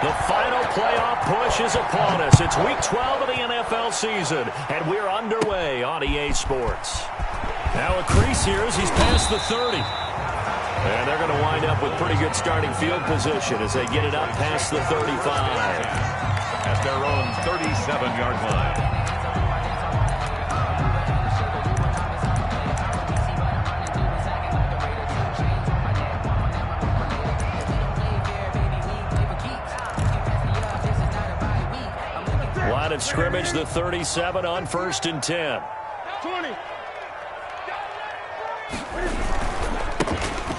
The final playoff push is upon us. It's Week 12 of the NFL season, and we're underway on EA Sports. Now a crease here as he's past the 30. And they're going to wind up with pretty good starting field position as they get it up past the 35. At their own 37-yard line. Line of scrimmage, the 37 on 1st and 10. 20.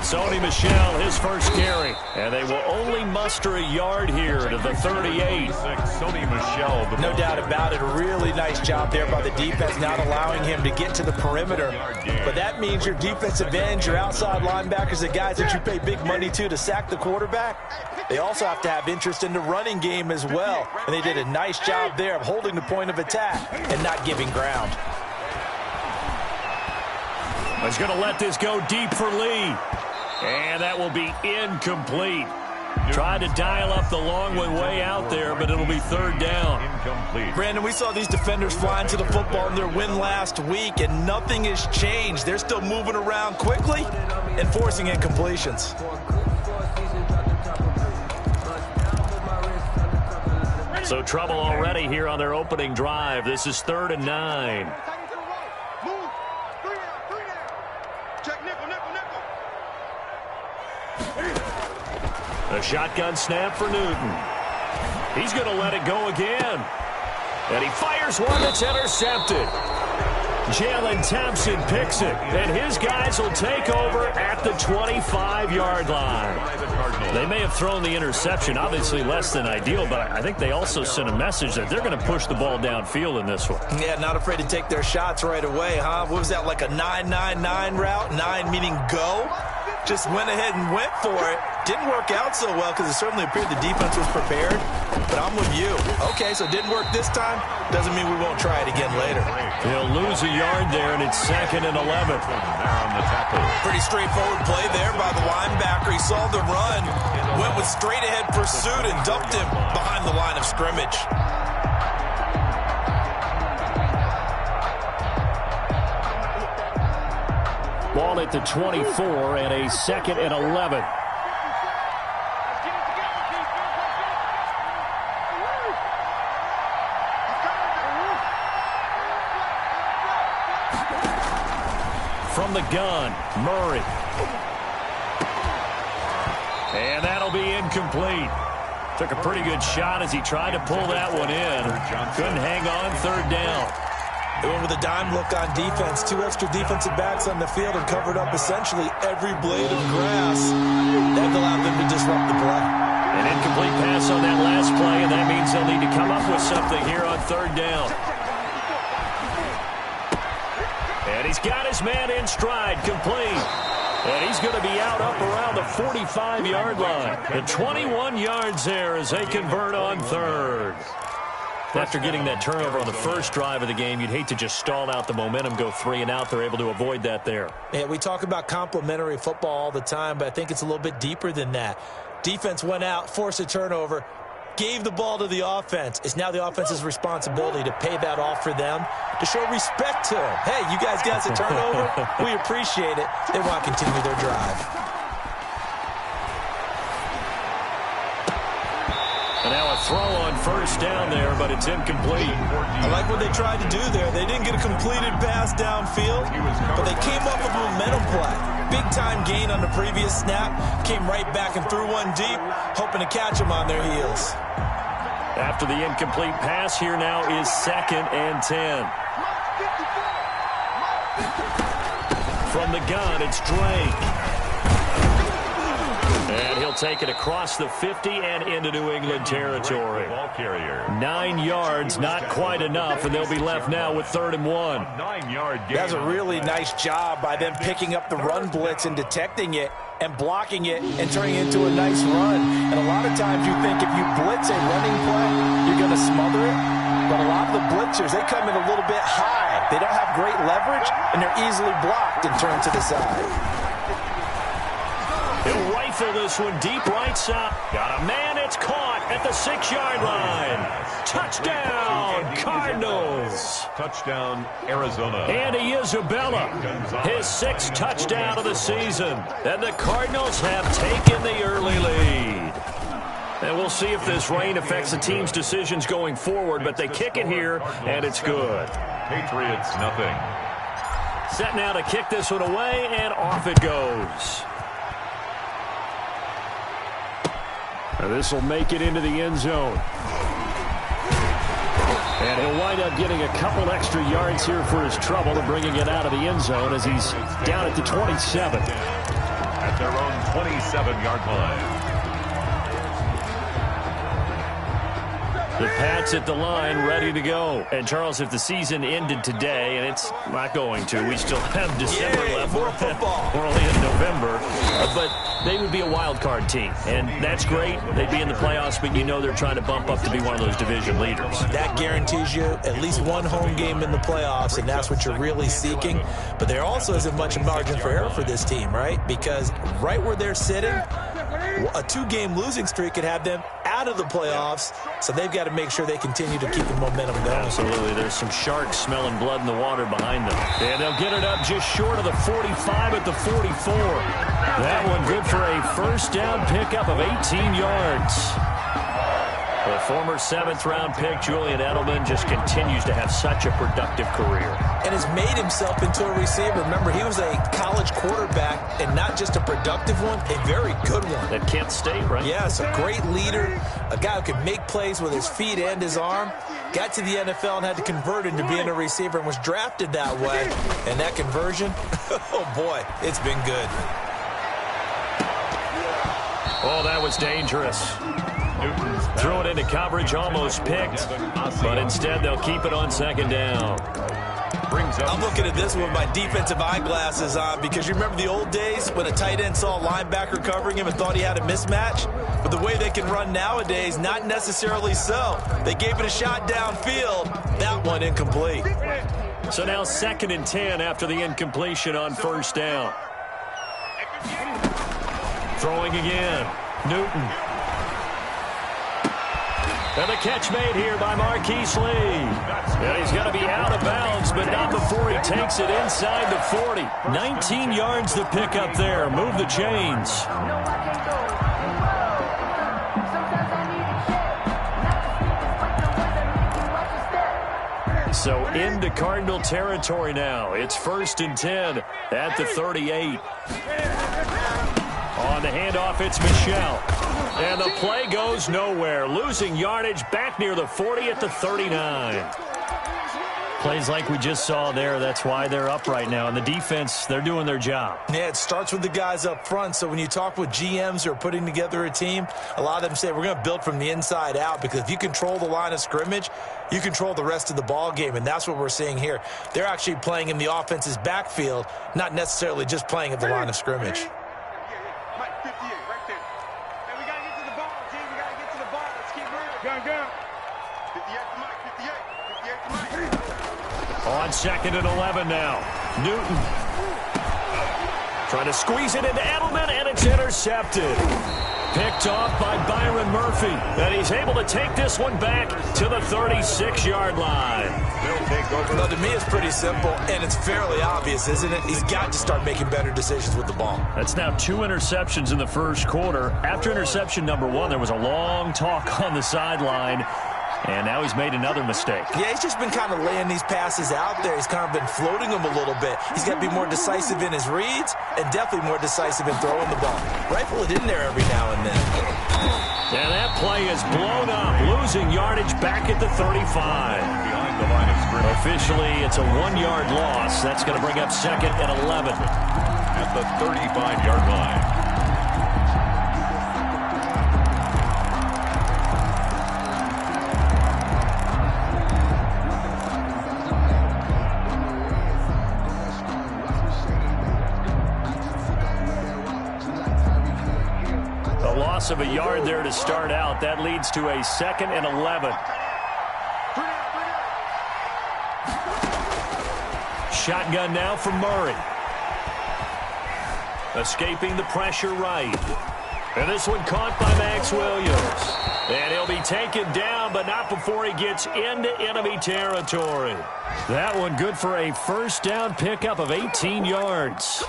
Sony Michel, his first carry. And they will only muster a yard here to the 38. Sony Michel. No doubt about it. A really nice job there by the defense, not allowing him to get to the perimeter. But that means your defensive ends, your outside linebackers, the guys that you pay big money to sack the quarterback, they also have to have interest in the running game as well. And they did a nice job there of holding the point of attack and not giving ground. He's going to let this go deep for Lee. And that will be incomplete. Tried to dial up the long one way out there, but it'll be 3rd down. Incomplete. Brandon, we saw these defenders flying to the football in their win last week, and nothing has changed. They're still moving around quickly and forcing incompletions. So trouble already here on their opening drive. This is 3rd and 9. A shotgun snap for Newton. He's going to let it go again. And he fires one that's intercepted. Jalen Thompson picks it. And his guys will take over at the 25-yard line. They may have thrown the interception, obviously less than ideal, but I think they also sent a message that they're going to push the ball downfield in this one. Yeah, not afraid to take their shots right away, huh? What was that, like a 9-9-9 route? 9 meaning go? Just went ahead and went for it. Didn't work out so well because it certainly appeared the defense was prepared. But I'm with you. Okay, so it didn't work this time. Doesn't mean we won't try it again later. He'll lose a yard there, and it's 2nd and 11. There on the tackle. Pretty straightforward play there by the linebacker. He saw the run, went with straight-ahead pursuit, and dumped him behind the line of scrimmage. Ball at the 24 and a 2nd and 11. From the gun, Murray. And that'll be incomplete. Took a pretty good shot as he tried to pull that one in. Couldn't hang on, 3rd down. They went with a dime look on defense. 2 extra defensive backs on the field and covered up essentially every blade of grass. That allowed them to disrupt the play. An incomplete pass on that last play, and that means they'll need to come up with something here on 3rd down. And he's got his man in stride, complete. And he's going to be out up around the 45-yard line. And 21 yards there as they convert on 3rd. After getting that turnover on the first drive of the game, you'd hate to just stall out the momentum, go 3 and out. They're able to avoid that there. Yeah, we talk about complementary football all the time, but I think it's a little bit deeper than that. Defense went out, forced a turnover, gave the ball to the offense. It's now the offense's responsibility to pay that off for them, to show respect to them. Hey, you guys got us a turnover. We appreciate it. They want to continue their drive. And now a throw on 1st down there, but it's incomplete. I like what they tried to do there. They didn't get a completed pass downfield, but they came up with a momentum play. Big-time gain on the previous snap. Came right back and threw one deep, hoping to catch them on their heels. After the incomplete pass, here now is 2nd and 10. From the gun, it's Drake. And he'll take it across the 50 and into New England territory. 9 yards, not quite enough, and they'll be left now with 3rd and 1. 9-yard gain. That's a really nice job by them picking up the run blitz and detecting it and blocking it and turning it into a nice run. And a lot of times you think if you blitz a running play, you're going to smother it. But a lot of the blitzers, they come in a little bit high. They don't have great leverage, and they're easily blocked and turned to the side. He'll rifle this one deep right side. Got a man, it's caught at at the 6-yard line. Touchdown, Cardinals. Touchdown, Arizona. Andy Isabella, his 6th touchdown of the season. And the Cardinals have taken the early lead. And we'll see if this rain affects the team's decisions going forward, but they kick it here, and it's good. Patriots, nothing. Set now to kick this one away, and off it goes. This will make it into the end zone. And he'll wind up getting a couple extra yards here for his trouble and bringing it out of the end zone as he's down at the 27. At their own 27-yard line. The Pats at the line, ready to go. And, Charles, if the season ended today, and it's not going to, we still have December left. More football. We're only in November. But they would be a wild card team, and that's great. They'd be in the playoffs, but you know they're trying to bump up to be one of those division leaders. That guarantees you at least one home game in the playoffs, and that's what you're really seeking. But there also isn't much margin for error for this team, right? Because right where they're sitting, a 2-game losing streak could have them out of the playoffs, so they've got to make sure they continue to keep the momentum going. Absolutely. There's some sharks smelling blood in the water behind them. And they'll get it up just short of the 45 at the 44. That one good for a first down pickup of 18 yards. The former 7th-round pick, Julian Edelman, just continues to have such a productive career. And has made himself into a receiver. Remember, he was a college quarterback, and not just a productive one, a very good one. At Kent State, right? Yes, a great leader, a guy who could make plays with his feet and his arm. Got to the NFL and had to convert into being a receiver and was drafted that way. And that conversion, oh boy, it's been good. Oh, that was dangerous. Threw it into coverage, almost picked, but instead they'll keep it on 2nd down. I'm looking at this with my defensive eyeglasses on because you remember the old days when a tight end saw a linebacker covering him and thought he had a mismatch? But the way they can run nowadays, not necessarily so. They gave it a shot downfield. That one incomplete. So now 2nd and 10 after the incompletion on 1st down. Throwing again. Newton. And the catch made here by Marquise Lee. And he's going to be out of bounds, but not before he takes it inside the 40. 19 yards to pick up there. Move the chains. So into Cardinal territory now. It's 1st and 10 at the 38. On the handoff, it's Michel. And the play goes nowhere. Losing yardage back near the 40 at the 39. Plays like we just saw there. That's why they're up right now. And the defense, they're doing their job. Yeah, it starts with the guys up front. So when you talk with GMs who are putting together a team, a lot of them say we're going to build from the inside out, because if you control the line of scrimmage, you control the rest of the ball game. And that's what we're seeing here. They're actually playing in the offense's backfield, not necessarily just playing at the line of scrimmage. On 2nd and 11 now. Newton trying to squeeze it into Edelman, and it's intercepted. Picked off by Byron Murphy. And he's able to take this one back to the 36-yard line. Well, to me, it's pretty simple, and it's fairly obvious, isn't it? He's got to start making better decisions with the ball. That's now 2 interceptions in the first quarter. After interception number 1, there was a long talk on the sideline. And now he's made another mistake. Yeah, he's just been kind of laying these passes out there. He's kind of been floating them a little bit. He's got to be more decisive in his reads and definitely more decisive in throwing the ball. Rifle it in there every now and then. And that play is blown up, losing yardage back at the 35. Behind the line of scrimmage. Officially, it's a 1-yard loss. That's going to bring up 2nd and 11. At the 35-yard line. Of a yard there to start out. That leads to a 2nd and 11. Shotgun now for Murray. Escaping the pressure right. And this one caught by Max Williams. And he'll be taken down, but not before he gets into enemy territory. That one good for a first down pickup of 18 yards.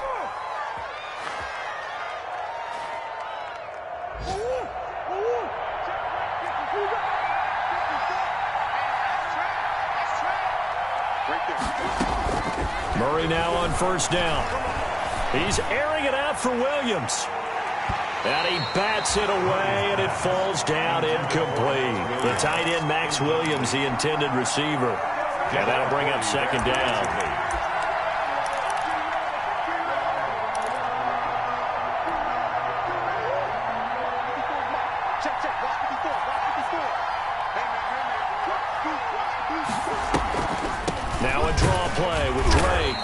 Murray now on first down. He's airing it out for Williams. And he bats it away, and it falls down incomplete. The tight end, Max Williams, the intended receiver. And that'll bring up second down. Now a draw play with Drake.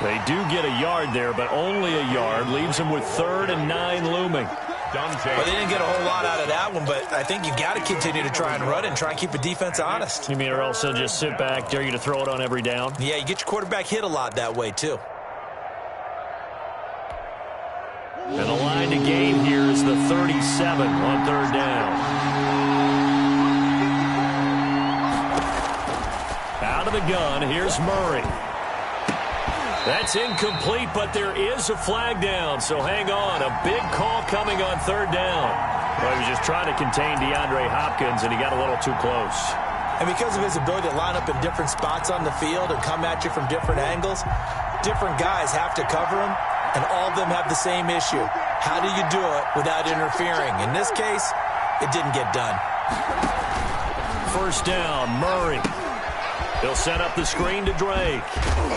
They do get a yard there, but only a yard. Leaves them with 3rd and 9 looming. Well, they didn't get a whole lot out of that one, but I think you've got to continue to try and run and try and keep the defense honest. You mean or else they'll just sit back, dare you to throw it on every down? Yeah, you get your quarterback hit a lot that way, too. And the line to gain here is the 37 on 3rd down. Out of the gun, here's Murray. That's incomplete, but there is a flag down, so hang on. A big call coming on 3rd down. Well, he was just trying to contain DeAndre Hopkins, and he got a little too close. And because of his ability to line up in different spots on the field and come at you from different angles, different guys have to cover him, and all of them have the same issue. How do you do it without interfering? In this case, it didn't get done. First down, Murray. He'll set up the screen to Drake.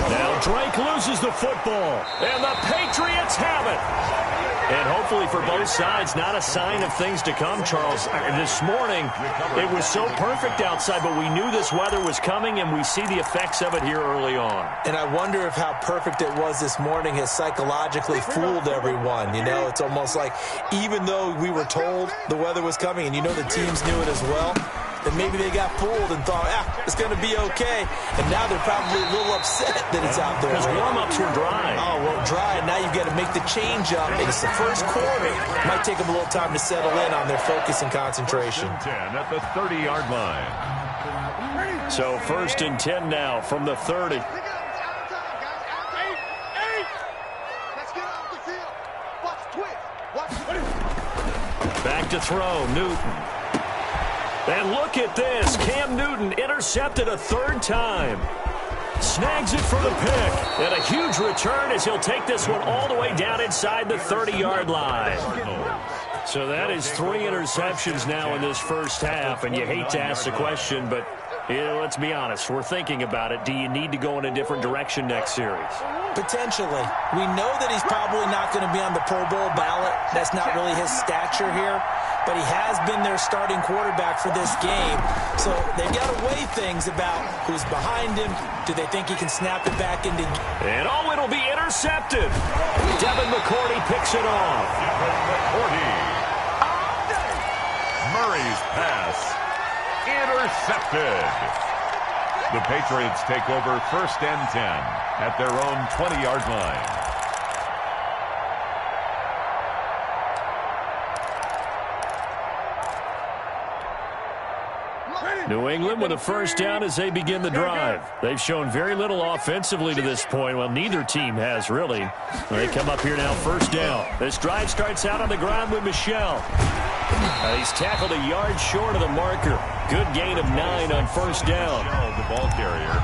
Now Drake loses the football, and the Patriots have it. And hopefully for both sides, not a sign of things to come, Charles. This morning, it was so perfect outside, but we knew this weather was coming, and we see the effects of it here early on. And I wonder if how perfect it was this morning has psychologically fooled everyone. You know, it's almost like even though we were told the weather was coming, and you know the teams knew it as well, and maybe they got fooled and thought, it's going to be okay. And now they're probably a little upset that it's out there. Because warm-ups were dry. Oh, well, dry, and now you've got to make the change up. And it's the first quarter. Might take them a little time to settle in on their focus and concentration. 10 at the 30-yard line. So 1st and 10 now from the 30. Back to throw, Newton. And look at this. Cam Newton intercepted a 3rd time. Snags it for the pick. And a huge return as he'll take this one all the way down inside the 30-yard line. So that is 3 interceptions now in this first half. And you hate to ask the question, but let's be honest. We're thinking about it. Do you need to go in a different direction next series? Potentially. We know that he's probably not going to be on the Pro Bowl ballot. That's not really his stature here. But he has been their starting quarterback for this game. So they've got to weigh things about who's behind him. Do they think he can snap it back into... And it'll be intercepted. Devin McCourty picks it off. Murray's pass intercepted. The Patriots take over 1st and 10 at their own 20-yard line. New England with a first down as they begin the drive. They've shown very little offensively to this point. Well, neither team has, really. They come up here now, first down. This drive starts out on the ground with Michel. He's tackled a yard short of the marker. Good gain of 9 on first down. The ball carrier.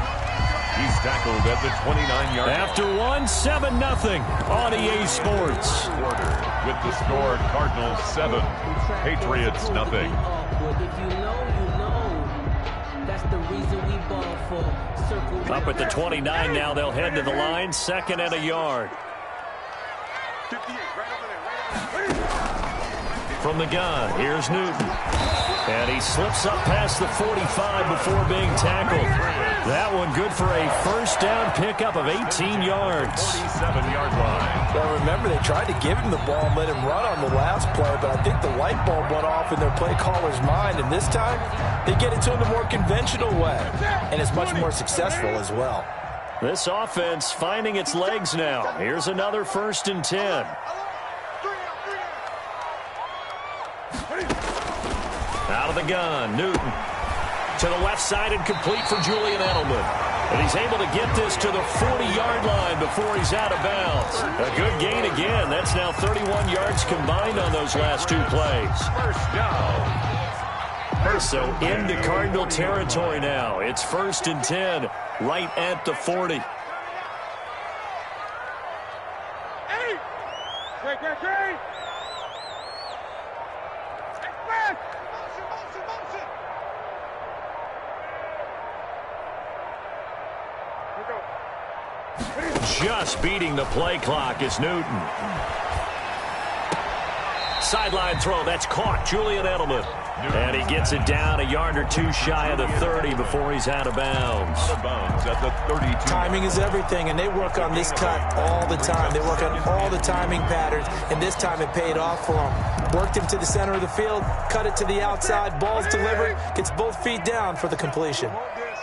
He's tackled at the 29-yard line. After 1-7-0 on EA Sports. With the score, Cardinals 7, Patriots nothing. Up at the 29 now, they'll head to the line, 2nd and a yard. From the gun, here's Newton. And he slips up past the 45 before being tackled. That one good for a first down pickup of 18 yards. 47-yard line. Well, remember, they tried to give him the ball and let him run on the last play, but I think the light bulb went off in their play caller's mind, and this time they get it to him the more conventional way, and it's much more successful as well. This offense finding its legs now. Here's another 1st and 10. Out of the gun, Newton. To the left side and complete for Julian Edelman. And he's able to get this to the 40-yard line before he's out of bounds. A good gain again. That's now 31 yards combined on those last two plays. First down. So into Cardinal territory now. It's 1st and 10, right at the 40. Just beating the play clock is Newton. Sideline throw, that's caught. Julian Edelman. And he gets it down a yard or two shy of the 30 before he's out of bounds. Out of bounds at the 32. Timing is everything, and they work on this cut all the time. They work on all the timing patterns, and this time it paid off for him. Worked him to the center of the field, cut it to the outside, ball's delivered, gets both feet down for the completion.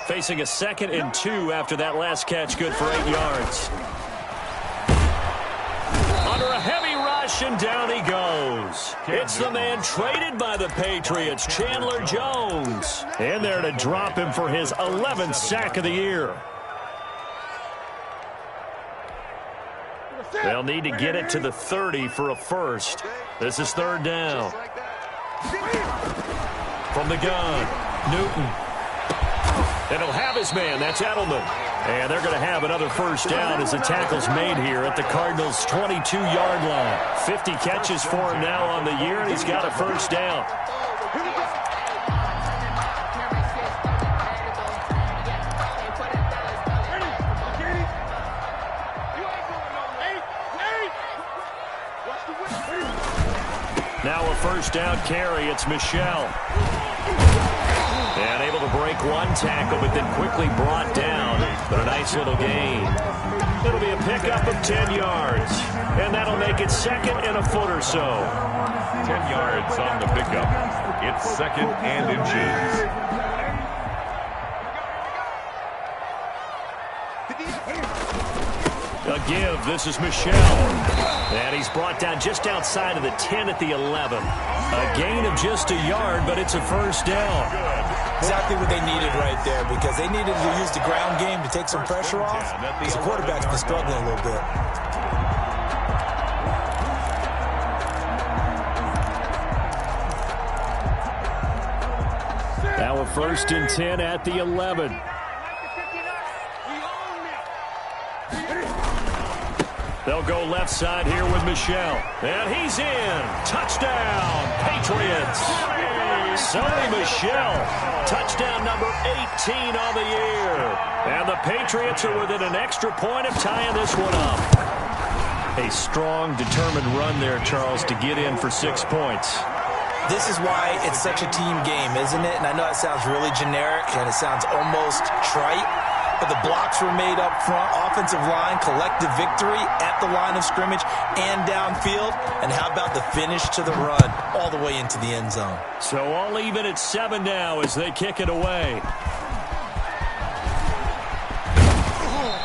Facing a 2nd and 2 after that last catch, good for 8 yards. Under a heavy rush, and down he goes. It's the man traded by the Patriots, Chandler Jones. In there to drop him for his 11th sack of the year. They'll need to get it to the 30 for a first. This is 3rd down. From the gun, Newton. And he'll have his man. That's Edelman. And they're going to have another first down as the tackle's made here at the Cardinals' 22-yard line. 50 catches for him now on the year, and he's got a first down. Now a first down carry. It's Michel. And able to break one tackle, but then quickly brought down. But a nice little gain. It'll be a pickup of 10 yards. And that'll make it 2nd and a foot or so. 10 yards on the pickup. It's 2nd and inches. A give. This is Michel. And he's brought down just outside of the 10 at the 11. A gain of just a yard, but it's a first down. Exactly what they needed right there, because they needed to use the ground game to take some pressure off, because the quarterback's been struggling a little bit. Now a 1st and 10 at the 11. They'll go left side here with Michel. And he's in. Touchdown, Patriots. Sonny Michel. Touchdown number 18 on the year. And the Patriots are within an extra point of tying this one up. A strong, determined run there, Charles, to get in for 6 points. This is why it's such a team game, isn't it? And I know it sounds really generic, and it sounds almost trite. But the blocks were made up front, offensive line, collective victory at the line of scrimmage and downfield. And how about the finish to the run all the way into the end zone? So all even at 7 now as they kick it away.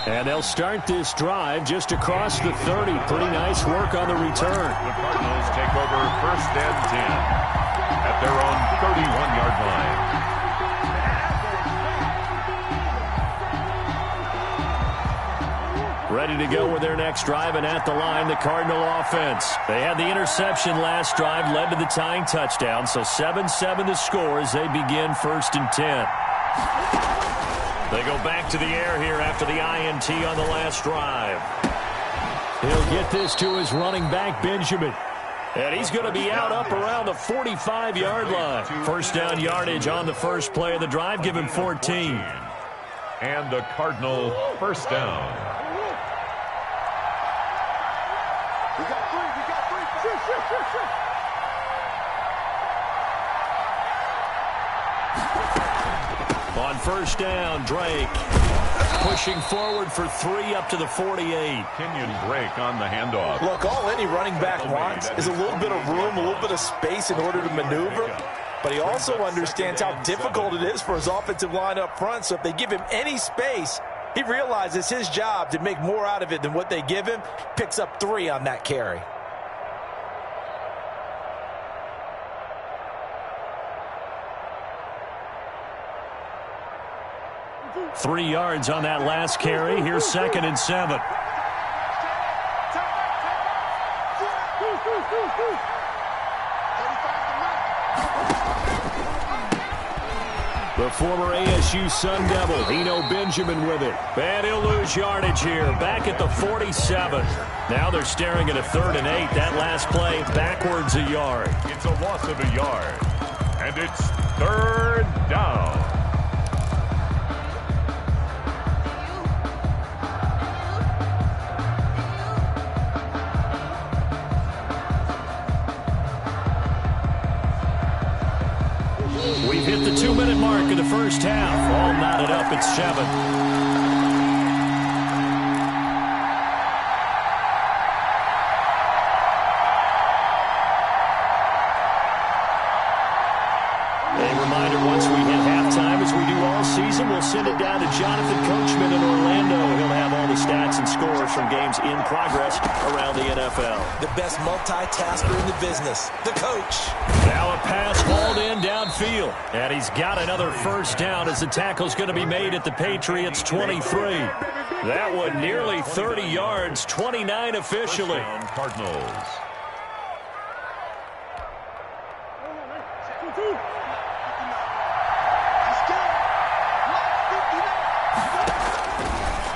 And they'll start this drive just across the 30. Pretty nice work on the return. The Cardinals take over 1st and 10 at their own 31-yard line. Ready to go with their next drive, and at the line, the Cardinal offense. They had the interception last drive, led to the tying touchdown, so 7-7 to score as they begin 1st and 10. They go back to the air here after the INT on the last drive. He'll get this to his running back, Benjamin. And he's going to be out up around the 45-yard line. First down yardage on the first play of the drive, give him 14. And the Cardinal first down. On first down, Drake pushing forward for 3 up to the 48. Kenyon Drake on the handoff. Look, all any running back wants is a little bit of room, a little bit of space in order to maneuver. But he also understands how difficult it is for his offensive line up front. So if they give him any space, he realizes his job to make more out of it than what they give him. Picks up 3 on that carry. 3 yards on that last carry. Here's 2nd and 7. The former ASU Sun Devil, Eno Benjamin with it. And he'll lose yardage here, back at the 47. Now they're staring at a 3rd and 8. That last play, backwards a yard. It's a loss of a yard. And it's 3rd down. We've hit the 2-minute mark of the first half. All knotted up at 7. Once we hit halftime, as we do all season, we'll send it down to Jonathan Coachman in Orlando. He'll have all the stats and scores from games in progress around the NFL. The best multitasker in the business, the coach. Now a pass hauled in downfield. And he's got another first down as the tackle's going to be made at the Patriots 23. That one nearly 30 yards, 29 officially. Cardinals.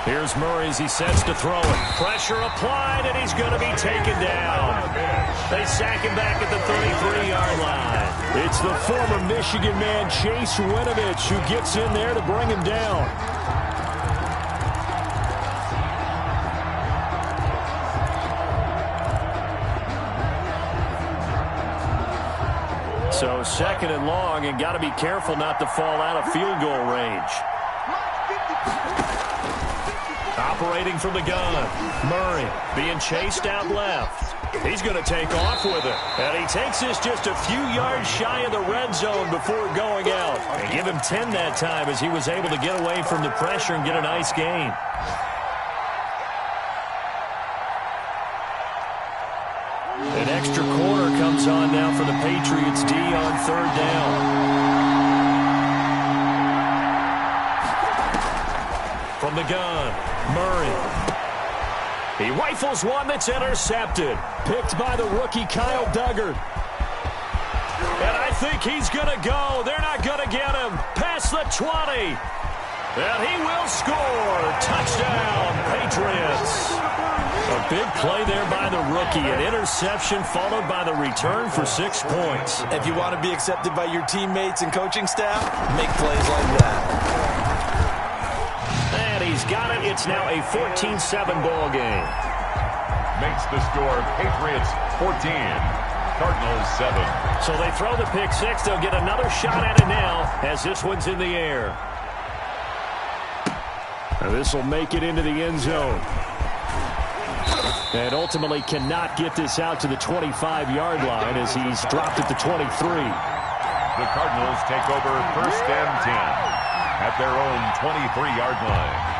Here's Murray as he sets to throw it. Pressure applied, and he's going to be taken down. They sack him back at the 33-yard line. It's the former Michigan man, Chase Winovich, who gets in there to bring him down. So 2nd and long, and got to be careful not to fall out of field goal range. Operating from the gun, Murray being chased out left. He's going to take off with it. And he takes this just a few yards shy of the red zone before going out. And give him 10 that time as he was able to get away from the pressure and get a nice gain. An extra corner comes on now for the Patriots D on 3rd down. From the gun, Murray. He rifles one that's intercepted. Picked by the rookie Kyle Duggar. And I think he's going to go. They're not going to get him. Past the 20. And he will score. Touchdown, Patriots. A big play there by the rookie. An interception followed by the return for 6 points. If you want to be accepted by your teammates and coaching staff, make plays like that. He's got it. It's now a 14-7 ball game. Makes the score Patriots 14, Cardinals 7. So they throw the pick six. They'll get another shot at it now as this one's in the air. Now this will make it into the end zone. And ultimately cannot get this out to the 25-yard line as he's dropped at the 23. The Cardinals take over 1st and 10 at their own 23-yard line.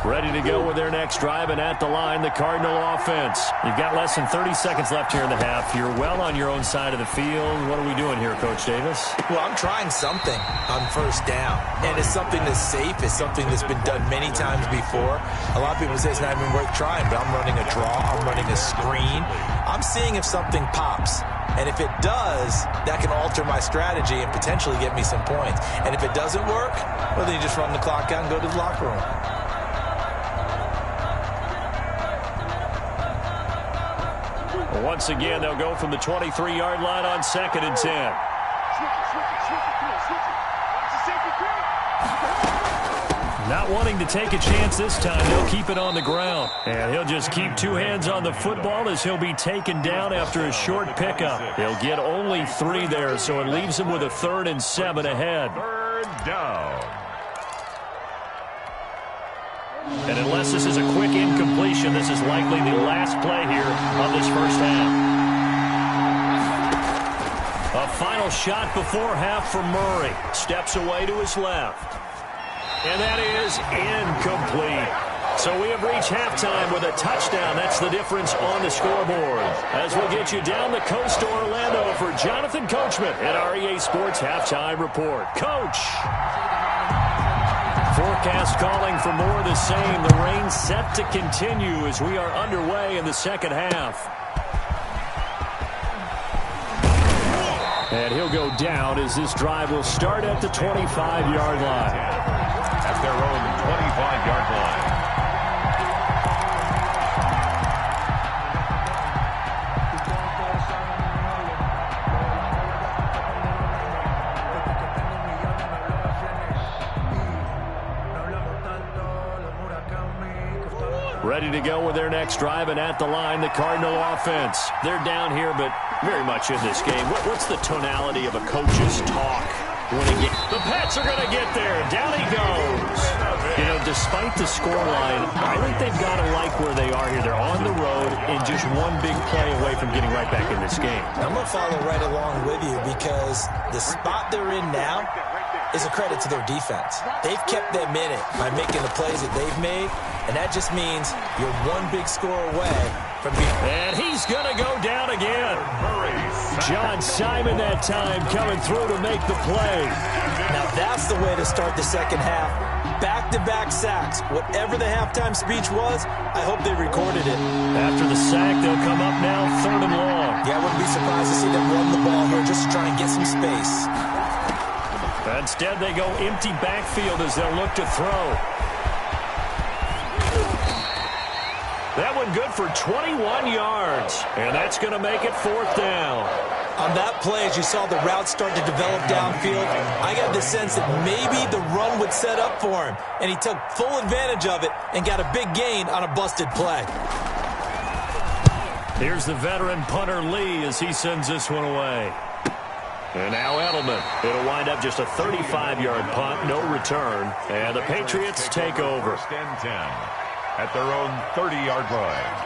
Ready to go with their next drive, and at the line, the Cardinal offense. You've got less than 30 seconds left here in the half. You're well on your own side of the field. What are we doing here, Coach Davis? Well, I'm trying something on 1st down, and it's something that's safe. It's something that's been done many times before. A lot of people say it's not even worth trying, but I'm running a draw. I'm running a screen. I'm seeing if something pops. And if it does, that can alter my strategy and potentially get me some points. And if it doesn't work, well, then you just run the clock out and go to the locker room. Once again, they'll go from the 23-yard line on 2nd and 10. Not wanting to take a chance this time, they'll keep it on the ground. And he'll just keep 2 hands on the football as he'll be taken down after a short pickup. He'll get only 3 there, so it leaves him with a 3rd and 7 ahead. 3rd down. And unless this is a quick incompletion, this is likely the last play here of this first half. A final shot before half from Murray. Steps away to his left. And that is incomplete. So we have reached halftime with a touchdown. That's the difference on the scoreboard. As we'll get you down the coast to Orlando for Jonathan Coachman at our EA Sports Halftime Report. Coach. Forecast calling for more of the same. The rain set to continue as we are underway in the second half. And he'll go down as this drive will start at the 25-yard line. At their own 25-yard line. Ready to go with their next drive, and at the line, the Cardinal offense. They're down here, but very much in this game. What's the tonality of a coach's talk? The Pats are going to get there. Down he goes. You know, despite the scoreline, I think they've got to like where they are here. They're on the road and just one big play away from getting right back in this game. I'm going to follow right along with you because the spot they're in now is a credit to their defense. They've kept them in it by making the plays that they've made, and that just means you're one big score away from being... And he's going to go down again. John Simon that time coming through to make the play. Now that's the way to start the second half. Back-to-back sacks. Whatever the halftime speech was, I hope they recorded it. After the sack, they'll come up now 3rd and long. Yeah, I wouldn't be surprised to see them run the ball here just to try and get some space. Instead, they go empty backfield as they'll look to throw. That one good for 21 yards. And that's going to make it 4th down. On that play, as you saw the route start to develop downfield, I got the sense that maybe the run would set up for him. And he took full advantage of it and got a big gain on a busted play. Here's the veteran punter Lee as he sends this one away. And now Edelman. It'll wind up just a 35-yard punt, no return. And the Patriots take over. 1st and 10 at their own 30-yard line.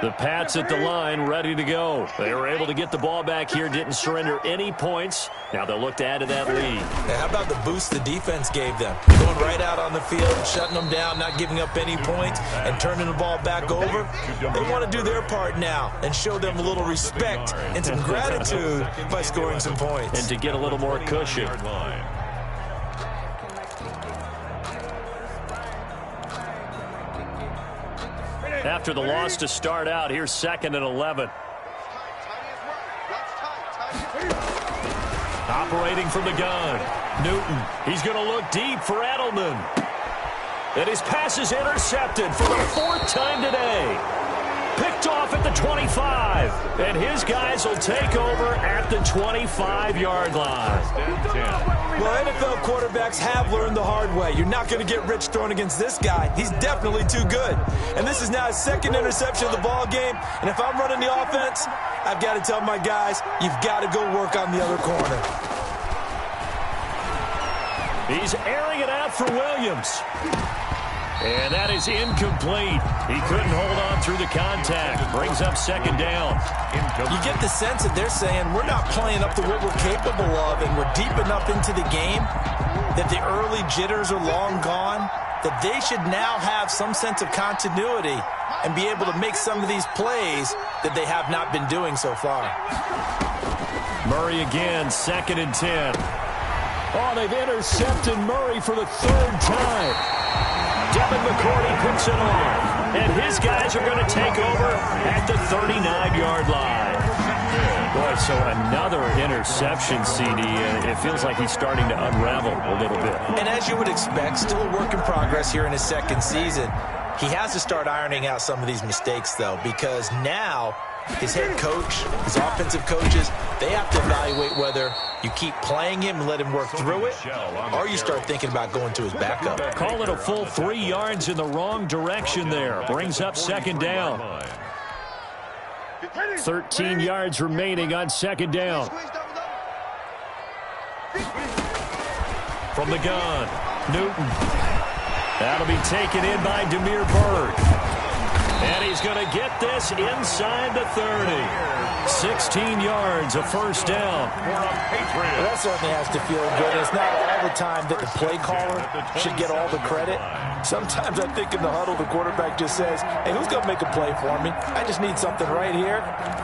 The Pats at the line, ready to go. They were able to get the ball back here, didn't surrender any points. Now they'll look to add to that lead. Hey, how about the boost the defense gave them? Going right out on the field, shutting them down, not giving up any points, and turning the ball back over. They want to do their part now and show them a little respect and some gratitude by scoring some points. And to get a little more cushion. After the loss to start out, here's 2nd and 11. Operating from the gun. Newton. He's going to look deep for Edelman. And his pass is intercepted for the 4th time today. Picked off at the 25. And his guys will take over at the 25-yard line. Well, NFL quarterbacks have learned the hard way. You're not going to get rich throwing against this guy. He's definitely too good. And this is now his 2nd interception of the ball game. And if I'm running the offense, I've got to tell my guys, you've got to go work on the other corner. He's airing it out for Williams. And that is incomplete. He couldn't hold on through the contact. Brings up 2nd down. You get the sense that they're saying we're not playing up to what we're capable of, and we're deep enough into the game that the early jitters are long gone, that they should now have some sense of continuity and be able to make some of these plays that they have not been doing so far. Murray again, 2nd and 10. Oh, they've intercepted Murray for the 3rd time. Devin McCourty puts it on. And his guys are going to take over at the 39-yard line. Boy, so another interception, CD. It feels like he's starting to unravel a little bit. And as you would expect, still a work in progress here in his 2nd season. He has to start ironing out some of these mistakes, though, because now his head coach, his offensive coaches, they have to evaluate whether you keep playing him and let him work through it, or you start thinking about going to his backup. Call it a full 3 yards in the wrong direction there. Brings up 2nd down. 13 yards remaining on 2nd down. From the gun, Newton. That'll be taken in by Demir Bird. And he's going to get this inside the 30. 16 yards, a first down. Well, that certainly has to feel good. It's not all the time that the play caller should get all the credit. Sometimes I think in the huddle, the quarterback just says, hey, who's going to make a play for me? I just need something right here.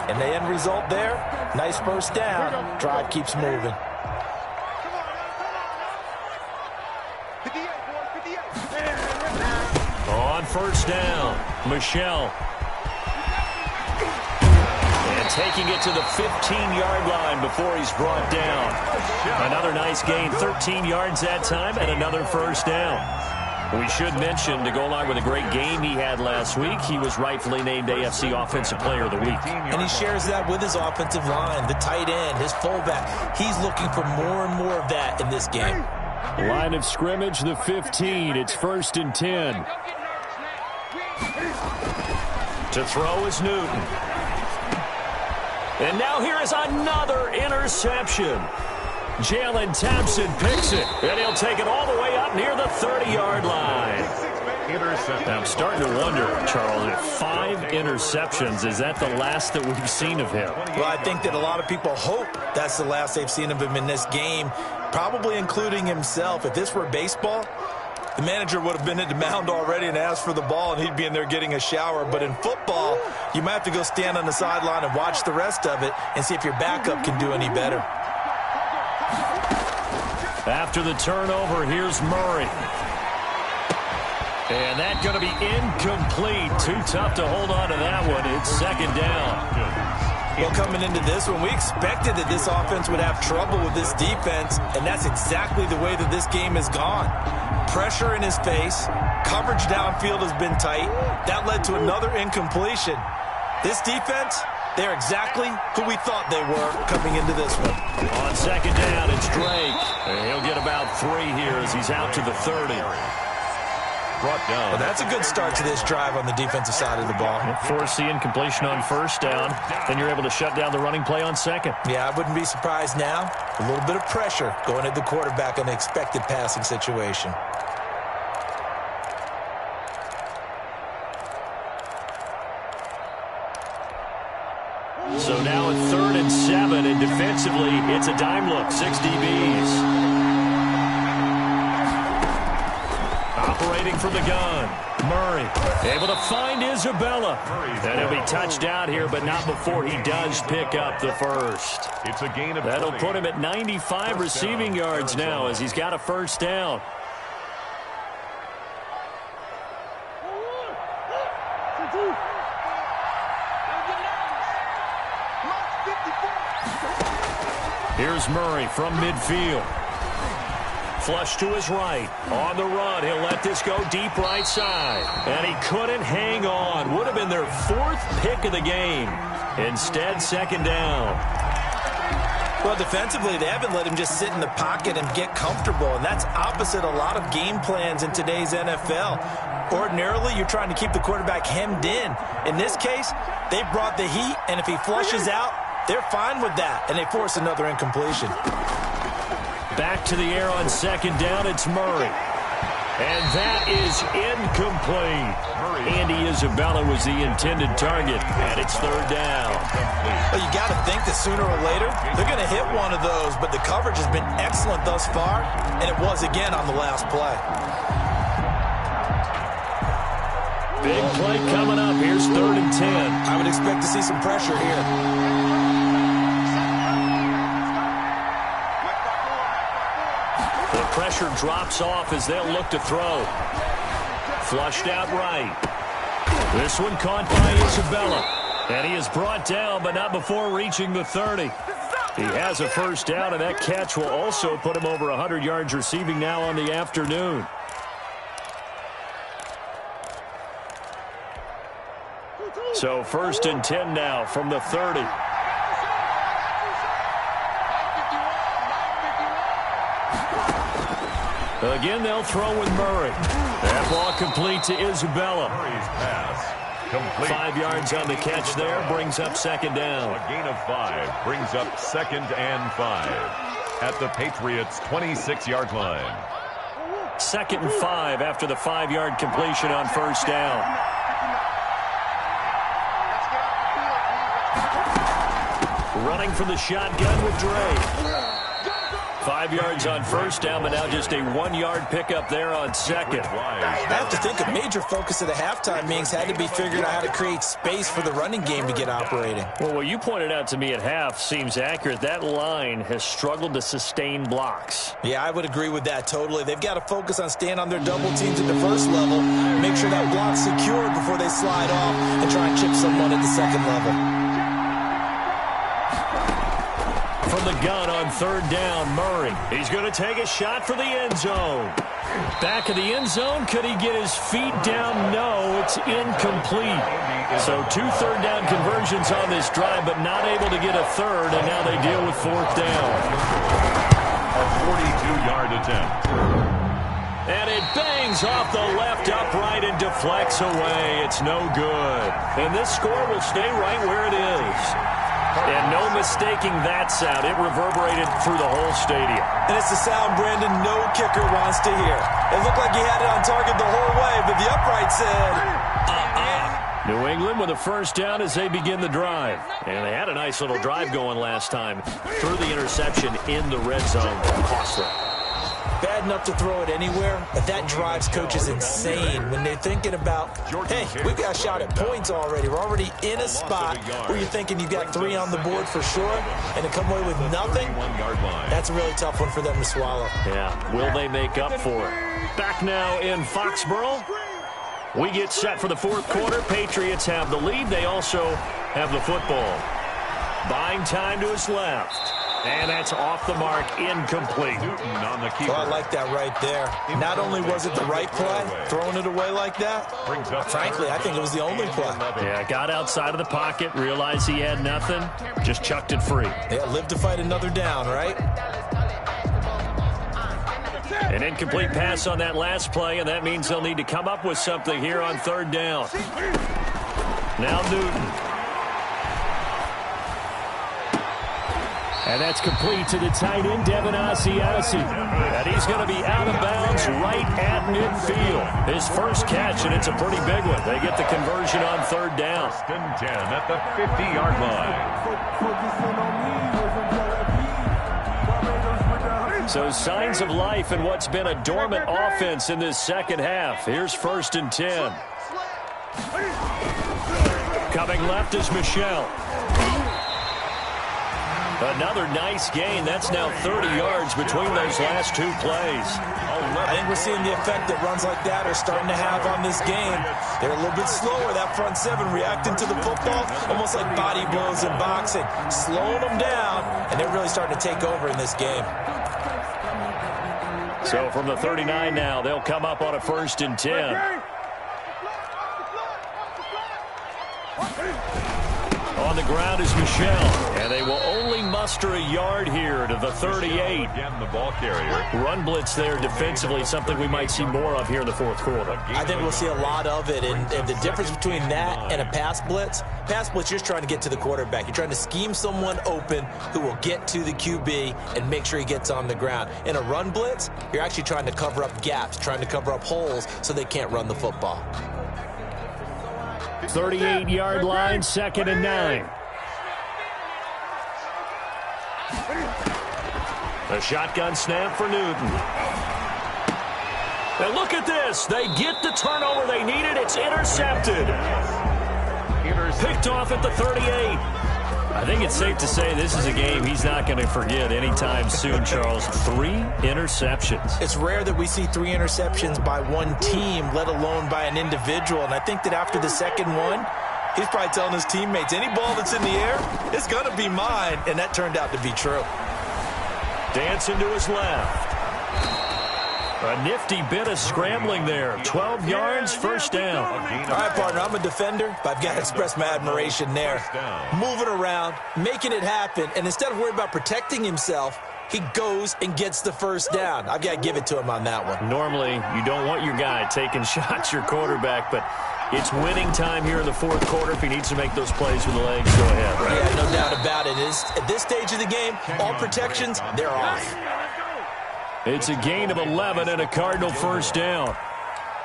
And the end result there, nice first down. Drive keeps moving. On first down, Michelle. And taking it to the 15-yard line before he's brought down. Another nice gain, 13 yards that time, and another first down. We should mention, to go along with a great game he had last week, he was rightfully named AFC Offensive Player of the Week. And he shares that with his offensive line, the tight end, his fullback. He's looking for more and more of that in this game. Line of scrimmage, the 15. It's 1st and 10. To throw is Newton. And now here is another interception. Jalen Thompson picks it, and he'll take it all the way up near the 30-yard line. I'm starting to wonder, Charles, if 5 interceptions, is that the last that we've seen of him? Well, I think that a lot of people hope that's the last they've seen of him in this game, probably including himself. If this were baseball, the manager would have been at the mound already and asked for the ball, and he'd be in there getting a shower. But in football, you might have to go stand on the sideline and watch the rest of it and see if your backup can do any better. After the turnover, here's Murray. And that's going to be incomplete. Too tough to hold on to that one. It's 2nd down. Well, coming into this one, we expected that this offense would have trouble with this defense, and that's exactly the way that this game has gone. Pressure in his face. Coverage downfield has been tight. That led to another incompletion. This defense, they're exactly who we thought they were coming into this one. On 2nd down, it's Drake. And he'll get about 3 here as he's out to the 30. Brought down. Well, that's a good start to this drive on the defensive side of the ball. Force the incompletion on 1st down. Then you're able to shut down the running play on 2nd. Yeah, I wouldn't be surprised now. A little bit of pressure going at the quarterback in an expected passing situation. So now at 3rd and 7, and defensively, it's a dime look, 6 DBs. Operating from the gun, Murray able to find Isabella. And he'll be touched out here, but not before he does pick up the first. It's a gain of That'll put him at 95 receiving yards now as he's got a first down. Here's Murray from midfield. Flush to his right. On the run, he'll let this go deep right side. And he couldn't hang on. Would have been their 4th pick of the game. Instead, 2nd down. Well, defensively, they haven't let him just sit in the pocket and get comfortable, and that's opposite a lot of game plans in today's NFL. Ordinarily, you're trying to keep the quarterback hemmed in. In this case, they brought the heat, and if he flushes out, they're fine with that, and they force another incompletion. Back to the air on 2nd down, it's Murray. And that is incomplete. Andy Isabella was the intended target, and it's 3rd down. Well, you got to think that sooner or later, they're going to hit one of those, but the coverage has been excellent thus far, and it was again on the last play. Big play coming up. Here's 3rd and 10. I would expect to see some pressure here. The pressure drops off as they'll look to throw. Flushed out right. This one caught by Isabella. And he is brought down, but not before reaching the 30. He has a first down, and that catch will also put him over 100 yards receiving now on the afternoon. So 1st and 10 now from the 30. Again, they'll throw with Murray. That ball complete to Isabella. Murray's pass complete. 5 yards on the catch there, brings up 2nd down. A gain of 5 brings up 2nd and 5 at the Patriots' 26-yard line. 2nd and 5 after the 5-yard completion on 1st down. running from the shotgun with Dre. 5 yards on first down, but now just a 1-yard pickup there on second. I have to think a major focus of the halftime meetings had to be figuring out how to create space for the running game to get operating. Well, what you pointed out to me at half seems accurate. That line has struggled to sustain blocks. Yeah, I would agree with that totally. They've got to focus on staying on their double teams at the first level, make sure that block's secured before they slide off and try and chip someone at the second level. From the gun on third down, Murray. He's going to take a shot for the end zone. Back of the end zone. Could he get his feet down? No, it's incomplete. So 2 third-down conversions on this drive, but not able to get a third, and now they deal with fourth down. A 42-yard attempt. And it bangs off the left upright and deflects away. It's no good. And this score will stay right where it is. And no mistaking that sound. It reverberated through the whole stadium. And it's the sound, Brandon, no kicker wants to hear. It looked like he had it on target the whole way, but the upright said, New England with a first down as they begin the drive. And they had a nice little drive going last time. Threw the interception in the red zone. Costly. Bad enough to throw it anywhere, but that drives coaches insane when they're thinking about, hey, we've got a shot at points already. We're already in a spot where you're thinking you've got 3 on the board for sure, and to come away with nothing, that's a really tough one for them to swallow. Yeah, will they make up for it? Back now in Foxborough. We get set for the fourth quarter. Patriots have the lead. They also have the football. Buying time to his left. And that's off the mark, incomplete. On the keeper. Well, I like that right there. Not only was it the right play, throwing it away like that, frankly, I think it was the only play. Yeah, got outside of the pocket, realized he had nothing, just chucked it free. Yeah, live to fight another down, right? An incomplete pass on that last play, and that means they'll need to come up with something here on third down. Now Newton. And that's complete to the tight end, Devin Asiasi. And he's going to be out of bounds right at midfield. His first catch, and it's a pretty big one. They get the conversion on third down. 10 at the 50-yard line. So signs of life in what's been a dormant offense in this second half. Here's 1st and 10. Coming left is Michel. Another nice gain. That's now 30 yards between those last 2 plays. I think we're seeing the effect that runs like that are starting to have on this game. They're a little bit slower, that front 7, reacting to the football, almost like body blows in boxing, slowing them down, and they're really starting to take over in this game. So from the 39 now, they'll come up on a 1st and 10. On the ground is Michel, and they will only muster a yard here to the 38. Again, the ball carrier. Run blitz there defensively, something we might see more of here in the fourth quarter. I think we'll see a lot of it, and the difference between that and a pass blitz, you're just trying to get to the quarterback. You're trying to scheme someone open who will get to the QB and make sure he gets on the ground. In a run blitz, you're actually trying to cover up gaps, trying to cover up holes so they can't run the football. 38-yard line, 2nd and 9. A shotgun snap for Newton. And look at this. They get the turnover they needed. It's intercepted. Picked off at the 38. I think it's safe to say this is a game he's not going to forget anytime soon, Charles. 3 interceptions. It's rare that we see 3 interceptions by one team, let alone by an individual. And I think that after the second one, he's probably telling his teammates, any ball that's in the air, it's going to be mine. And that turned out to be true. Dancing to his left. A nifty bit of scrambling there. 12 yards, 1st down. All right, partner, I'm a defender, but I've got to express my admiration there. Moving around, making it happen, and instead of worrying about protecting himself, he goes and gets the first down. I've got to give it to him on that one. Normally, you don't want your guy taking shots, your quarterback, but it's winning time here in the fourth quarter. If he needs to make those plays with the legs, go ahead, right? Yeah, no doubt about it. At this stage of the game, all protections, they're off. It's a gain of 11 and a Cardinal first down.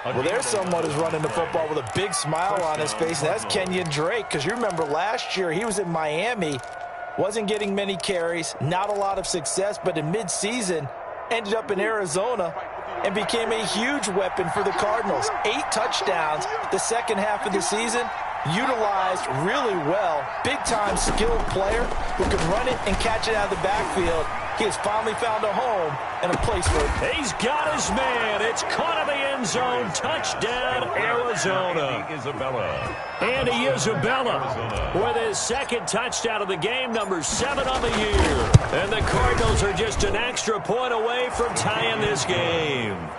Well, there's someone who's running the football with a big smile on his face, and that's Kenyon Drake, because you remember last year he was in Miami Wasn't getting many carries, not a lot of success, but in mid-season, ended up in Arizona and became a huge weapon for the Cardinals. 8 touchdowns the second half of the season, utilized really well. Big-time skilled player who can run it and catch it out of the backfield. He has finally found a home and a place for it. He's got his man. It's caught in the end zone. Touchdown, Arizona. Andy Isabella with his second touchdown of the game, number 7 on the year. And the Cardinals are just an extra point away from tying this game.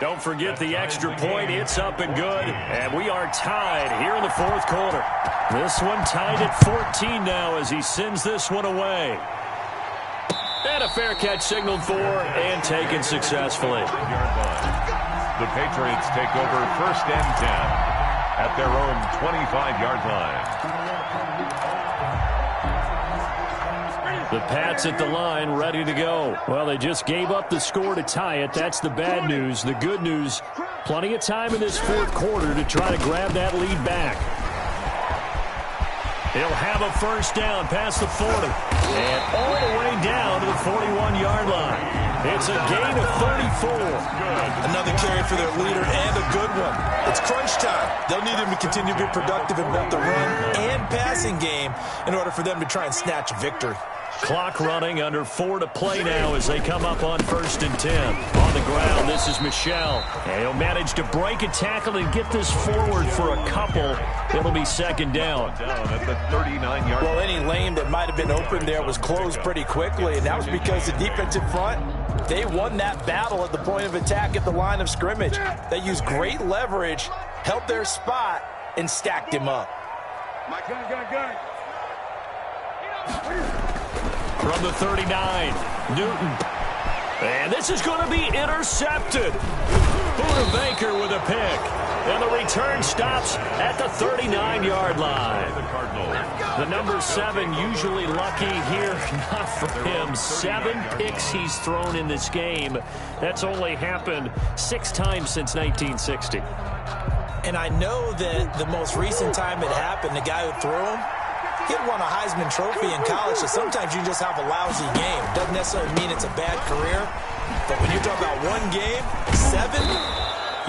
Don't forget the extra point. It's up and good. And we are tied here in the fourth quarter. This one tied at 14 now as he sends this one away. And a fair catch signaled for and taken successfully. The Patriots take over first and 10 at their own 25-yard line. The Pats at the line, ready to go. Well, they just gave up the score to tie it. That's the bad news. The good news, plenty of time in this fourth quarter to try to grab that lead back. He'll have a first down past the 40. And all the way down to the 41-yard line. It's a gain of 34. Another carry for their leader and a good one. It's crunch time. They'll need him to continue to be productive in both the run and passing game in order for them to try and snatch a victory. Clock running, under 4 to play now as they come up on first and 10. On the ground, this is Michel. And he'll manage to break a tackle and get this forward for a couple. It'll be second down. Down at the 39-yard line. Well, any lane that might have been open there was closed pretty quickly, and that was because the defensive front, they won that battle at the point of attack at the line of scrimmage. They used great leverage, held their spot, and stacked him up. From the 39, Newton. And this is going to be intercepted. Buda Baker with a pick. And the return stops at the 39-yard line. The number 7 usually lucky here. Not for him. 7 picks he's thrown in this game. That's only happened 6 times since 1960. And I know that the most recent time it happened, the guy who threw him, he had won a Heisman Trophy in college, so sometimes you just have a lousy game. Doesn't necessarily mean it's a bad career, but when you're talking about one game, 7,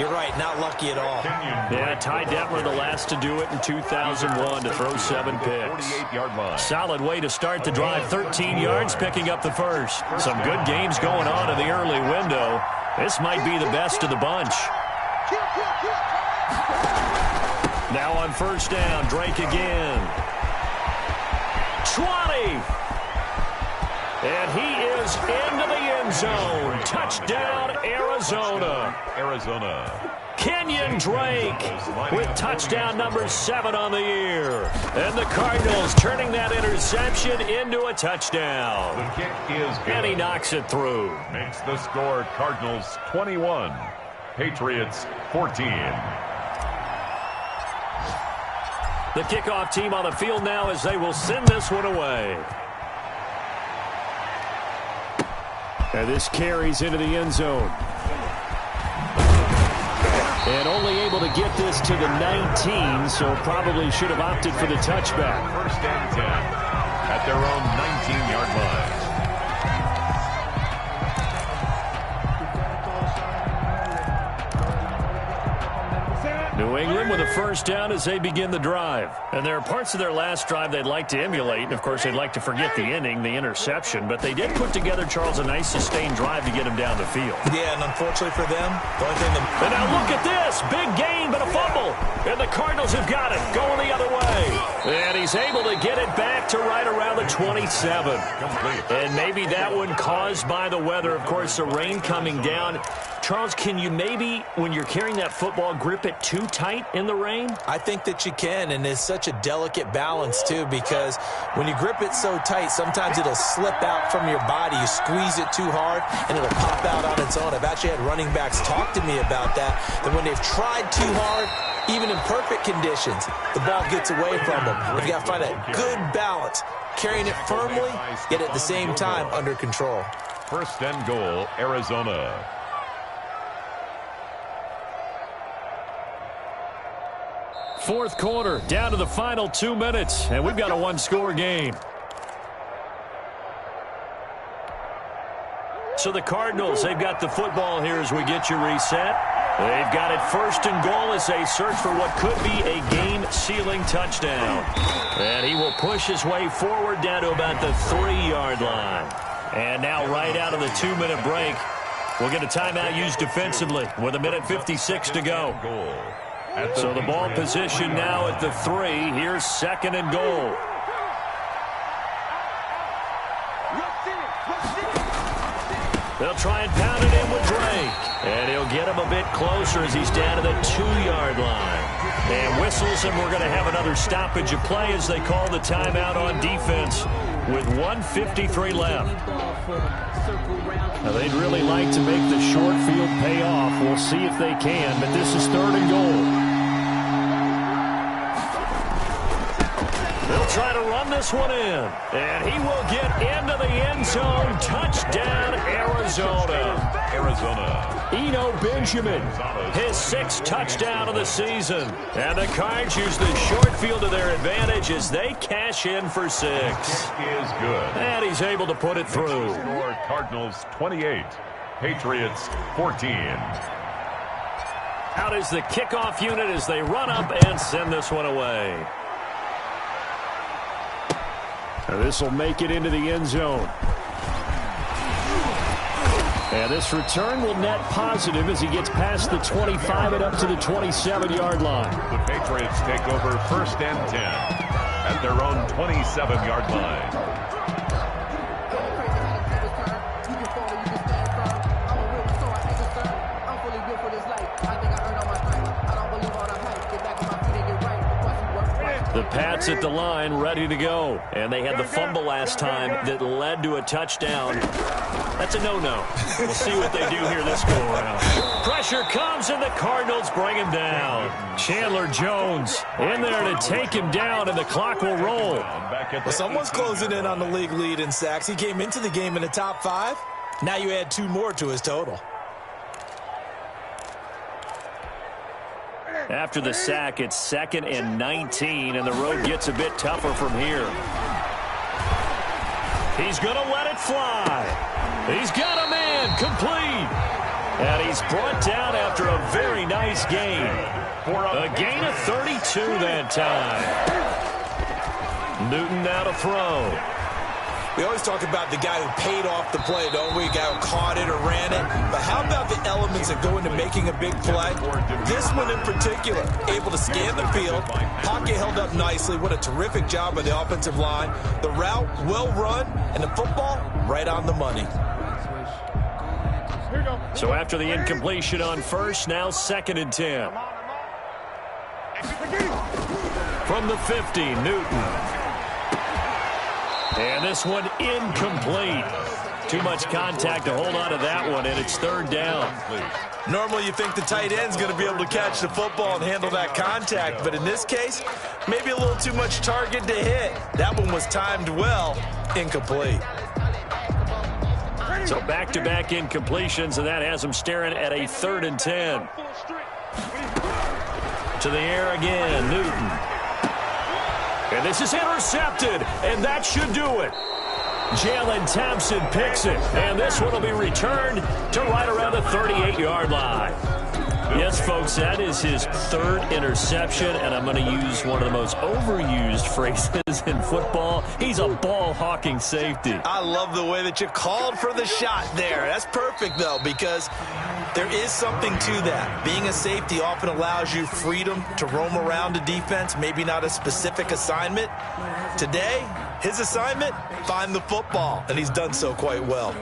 you're right, not lucky at all. Yeah, Ty Detmer, the last to do it in 2001 to throw 7 picks. 48-yard line. Solid way to start the drive, 13 yards, picking up the first. Some good games going on in the early window. This might be the best of the bunch. Now on first down, Drake again. 20. And he is into the end zone. Touchdown, Arizona. Kenyon Drake with touchdown number 7 on the year. And the Cardinals turning that interception into a touchdown. The kick is good. And he knocks it through. Makes the score Cardinals 21, Patriots 14. The kickoff team on the field now as they will send this one away. And this carries into the end zone. And only able to get this to the 19, so probably should have opted for the touchback. First and 10 at their own 19-yard line. New England with a first down as they begin the drive. And there are parts of their last drive they'd like to emulate. And, of course, they'd like to forget the inning, the interception. But they did put together, Charles, a nice sustained drive to get him down the field. Yeah, and unfortunately for them, the only thing that... And now look at this. Big gain, but a fumble. And the Cardinals have got it going the other way. And he's able to get it back to right around the 27. And maybe that one caused by the weather. Of course, the rain coming down. Charles, can you maybe, when you're carrying that football, grip it too tight in the rain? I think that you can, and it's such a delicate balance, too, because when you grip it so tight, sometimes it'll slip out from your body. You squeeze it too hard, and it'll pop out on its own. I've actually had running backs talk to me about that when they've tried too hard, even in perfect conditions, the ball gets away from them. You've got to find a good balance, carrying it firmly, yet at the same time under control. First and goal, Arizona. Fourth quarter, down to the final 2 minutes, and we've got a one-score game. So the Cardinals, they've got the football here as we get you reset. They've got it 1st and goal as they search for what could be a game-sealing touchdown. And he will push his way forward down to about the 3-yard line. And now right out of the 2-minute break, we'll get a timeout used defensively with 1:56 to go. So the ball position now at the 3. Here's 2nd and goal. They'll try and pound it in with Drake. And he'll get him a bit closer as he's down to the 2-yard line. And whistles, and we're going to have another stoppage of play as they call the timeout on defense with 1:53 left. Now, they'd really like to make the short field pay off. We'll see if they can, but this is 3rd and goal. They'll try to run this one in, and he will get into the end zone. Touchdown, Arizona. Eno Benjamin, his 6th touchdown of the season. And the Cards use the short field to their advantage as they cash in for 6. Is good. And he's able to put it through. Score Cardinals 28, Patriots 14. Out is the kickoff unit as they run up and send this one away. This will make it into the end zone. And this return will net positive as he gets past the 25 and up to the 27-yard line. The Patriots take over 1st and 10 at their own 27-yard line. The Pats at the line, ready to go. And they had the fumble last time that led to a touchdown. That's a no-no. We'll see what they do here this go-around. Pressure comes, and the Cardinals bring him down. Chandler Jones in there to take him down, and the clock will roll. Well, someone's closing in on the league lead in sacks. He came into the game in the top 5. Now you add 2 more to his total. After the sack, it's 2nd and 19, and the road gets a bit tougher from here. He's going to let it fly. He's got a man complete. And he's brought down after a very nice gain. A gain of 32 that time. Newton now to throw. We always talk about the guy who paid off the play, don't we? The guy who caught it or ran it. But how about the elements that go into making a big play? This one in particular, able to scan the field, pocket held up nicely. What a terrific job by the offensive line. The route, well run, and the football, right on the money. So after the incompletion on 1st, now 2nd and 10. From the 50, Newton. And this one incomplete. Too much contact to hold on to that one, and it's 3rd down. Normally you think the tight end's going to be able to catch the football and handle that contact, but in this case, maybe a little too much target to hit. That one was timed well, incomplete. So back-to-back incompletions, and that has him staring at a 3rd and 10. To the air again, Newton. And this is intercepted, and that should do it. Jalen Thompson picks it, and this one will be returned to right around the 38-yard line. Yes, folks, that is his 3rd interception, and I'm going to use one of the most overused phrases in football. He's a ball-hawking safety. I love the way that you called for the shot there. That's perfect, though, because there is something to that. Being a safety often allows you freedom to roam around a defense, maybe not a specific assignment. Today, his assignment, find the football, and he's done so quite well.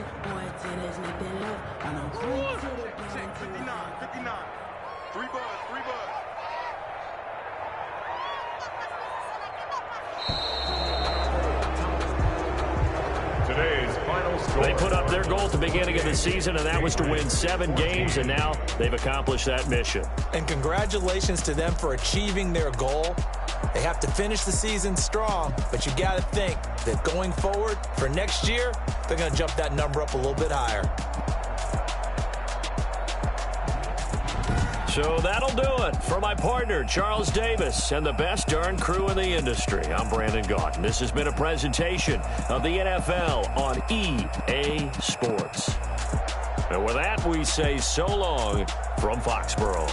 They put up their goal at the beginning of the season, and that was to win 7 games, and now they've accomplished that mission. And congratulations to them for achieving their goal. They have to finish the season strong, but you got to think that going forward for next year, they're going to jump that number up a little bit higher. So that'll do it for my partner, Charles Davis, and the best darn crew in the industry. I'm Brandon Gaudin. This has been a presentation of the NFL on EA Sports. And with that, we say so long from Foxborough.